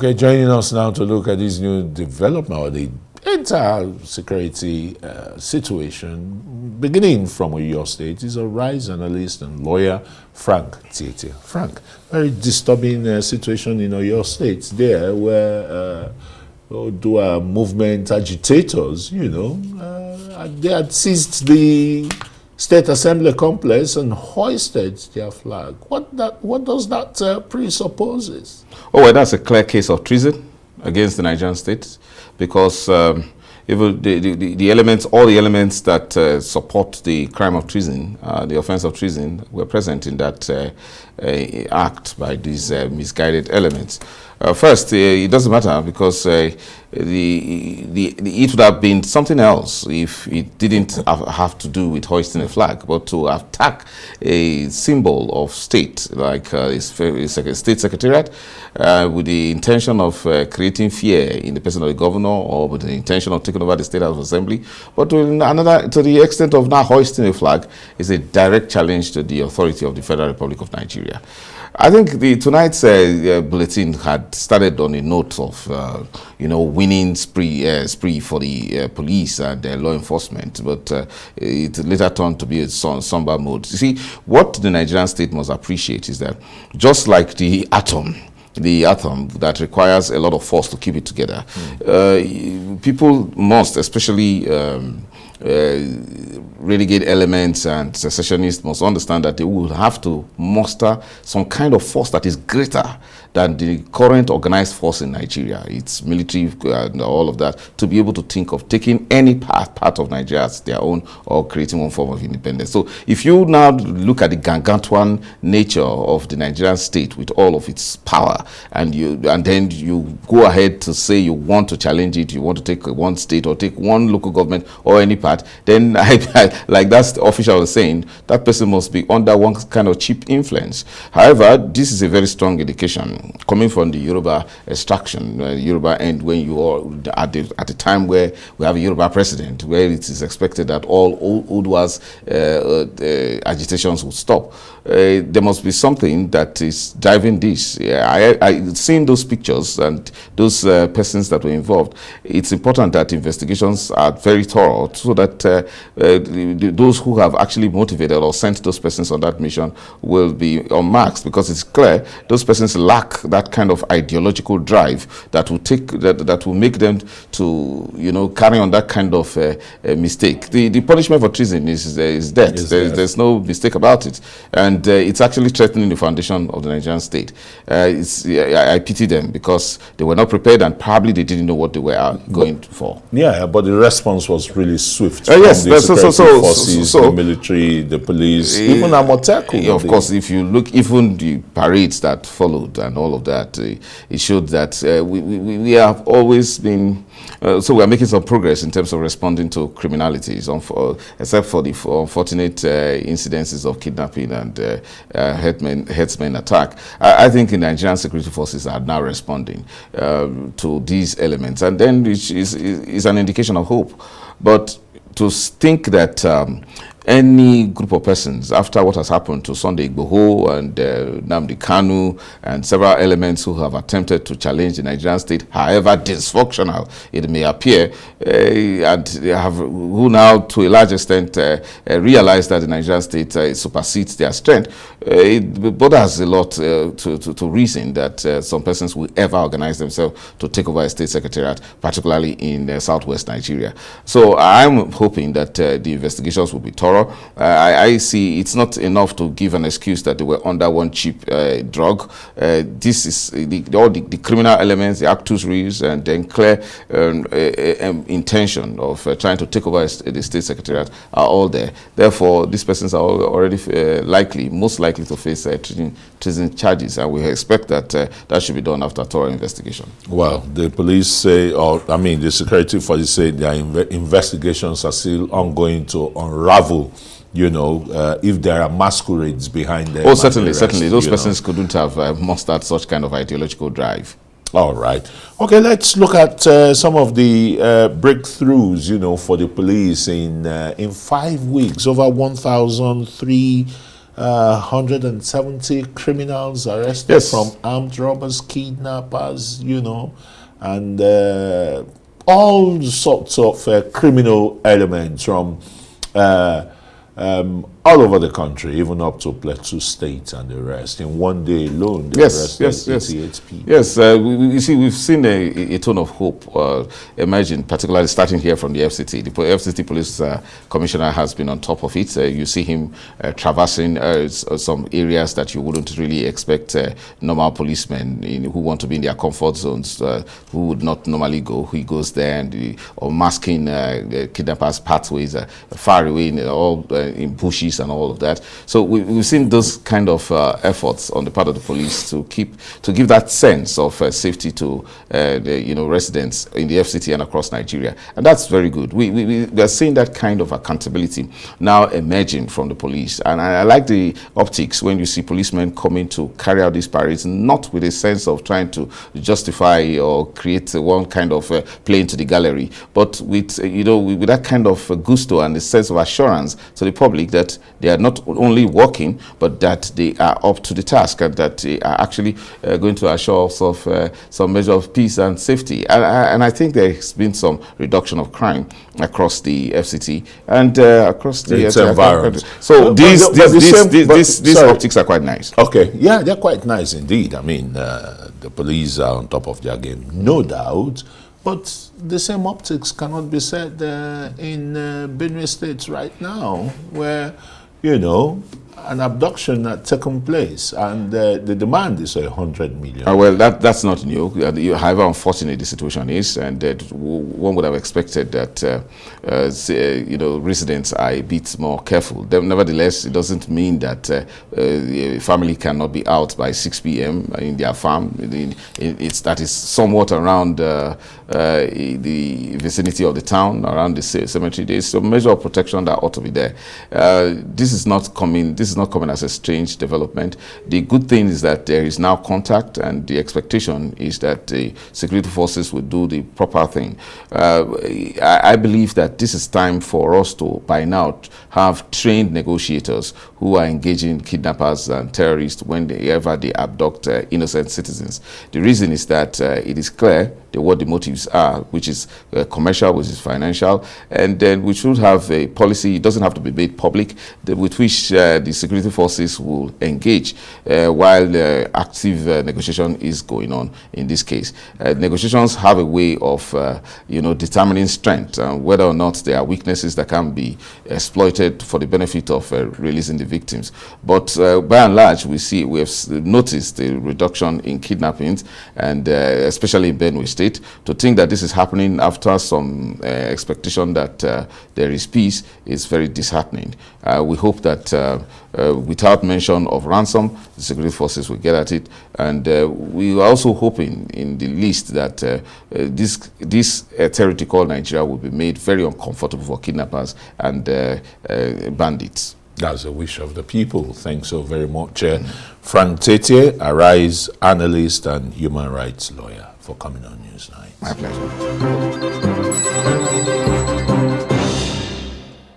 Okay, joining us now to look at this new development or the entire security situation, beginning from your state, is a rights analyst and lawyer, Frank Tietie. Frank, very disturbing situation in your state there, where movement agitators, they had seized the State Assembly complex and hoisted their flag. What does that presupposes? Oh, well, that's a clear case of treason against the Nigerian state, because even the elements, all the elements that support the crime of treason, the offense of treason, were present in that act by these misguided elements. First, it doesn't matter, because it would have been something else if it didn't have to do with hoisting a flag, but to attack a symbol of state like a state secretariat with the intention of creating fear in the person of the governor, or with the intention of taking over the State House of Assembly. But to the extent of now hoisting a flag is a direct challenge to the authority of the Federal Republic of Nigeria. I think tonight's bulletin had started on a note of, winning spree for the police and law enforcement, but it later turned to be a somber mode. You see, what the Nigerian state must appreciate is that, just like the atom that requires a lot of force to keep it together, people must, especially renegade elements and secessionists, must understand that they will have to muster some kind of force that is greater than the current organized force in Nigeria, its military and all of that, to be able to think of taking any part of Nigeria as their own, or creating one form of independence. So if you now look at the gargantuan nature of the Nigerian state with all of its power, and then you go ahead to say you want to challenge it, you want to take one state or take one local government or any part, then like that official was saying, that person must be under one kind of cheap influence. However, this is a very strong indication coming from the Yoruba extraction, Yoruba end, when you are at the time where we have a Yoruba president, where it is expected that all Odua's agitations will stop. There must be something that is driving this. I seen those pictures and those persons that were involved. It's important that investigations are very thorough, so that those who have actually motivated or sent those persons on that mission will be unmasked, because it's clear those persons lack that kind of ideological drive that will make them to carry on that kind of mistake. The punishment for treason is death. There's no mistake about it, and it's actually threatening the foundation of the Nigerian state. I pity them, because they were not prepared, and probably they didn't know what they were going for. Yeah, but the response was really swift. Yes, the security forces, the military, the police, even Amoteku. Of course, if you look, even the parades that followed and all of that, it showed that we have always been, so we are making some progress in terms of responding to criminalities, except for the unfortunate incidences of kidnapping and headsmen attack. I think the Nigerian security forces are now responding to these elements, and then which is an indication of hope. But to think that any group of persons, after what has happened to Sunday Igboho and Nnamdi Kanu and several elements who have attempted to challenge the Nigerian state, however dysfunctional it may appear, and who now, to a large extent, realize that the Nigerian state supersedes their strength, it bothers a lot to reason that some persons will ever organize themselves to take over a state secretariat, particularly in southwest Nigeria. So I'm hoping that the investigations will be thorough. I see it's not enough to give an excuse that they were under one cheap drug. This is all the criminal elements, the actus reus, and then clear intention of trying to take over the state secretariat are all there. Therefore, these persons are already most likely to face treason charges, and we expect that that should be done after thorough investigation. Well, the police say, the security forces say their investigations are still ongoing to unravel, if there are masquerades behind them. Oh, certainly. Those persons couldn't have mustered such kind of ideological drive. All right. Okay, let's look at some of the breakthroughs, for the police in 5 weeks. Over 1,003 170 criminals arrested Yes. from armed robbers, kidnappers, you know, and all sorts of criminal elements from all over the country, even up to Plateau State and the rest. In one day alone, they arrested 88 people. Yes, you see, we've seen a tone of hope emerging, particularly starting here from the FCT. The FCT Police Commissioner has been on top of it. You see him traversing some areas that you wouldn't really expect normal policemen who want to be in their comfort zones, who would not normally go. He goes there and or masking kidnappers' pathways far away in bushes and all of that. So we've seen those kind of efforts on the part of the police to give that sense of safety to the residents in the FCT and across Nigeria, and that's very good. We are seeing that kind of accountability now emerging from the police, and I like the optics when you see policemen coming to carry out these parades, not with a sense of trying to justify or create one kind of play into the gallery, but with with that kind of gusto and the sense of assurance to the public that they are not only working, but that they are up to the task and that they are actually going to assure us of some measure of peace and safety. And I think there's been some reduction of crime across the FCT and across the environment. So these optics are quite nice. Okay, yeah, they're quite nice indeed. I mean, the police are on top of their game, no doubt. But the same optics cannot be said in Benue State right now, where, an abduction had taken place, and the demand is 100 million. Well, that's not new. However unfortunate the situation is, and one would have expected that residents are a bit more careful. Nevertheless, it doesn't mean that a family cannot be out by 6 p.m. in their farm. That is somewhat around the vicinity of the town, around the cemetery. There's some measure of protection that ought to be there. This is not coming as a strange development. The good thing is that there is now contact, and the expectation is that the security forces will do the proper thing. I believe that this is time for us to, by now, have trained negotiators who are engaging kidnappers and terrorists whenever they abduct innocent citizens. The reason is that it is clear what the motives are, which is commercial, which is financial, and then we should have a policy. It doesn't have to be made public, with which the security forces will engage while active negotiation is going on. In this case, negotiations have a way of determining strength and whether or not there are weaknesses that can be exploited for the benefit of releasing the victims. But by and large, we have noticed a reduction in kidnappings, and especially in Benue State. To think that this is happening after some expectation that there is peace is very disheartening. We hope that without mention of ransom, the security forces will get at it, and we are also hoping in the least that this territory called Nigeria will be made very uncomfortable for kidnappers and bandits. That's a wish of the people. Thanks so very much. Frank Tietie, Arise analyst and human rights lawyer, for coming on Newsnight. My pleasure.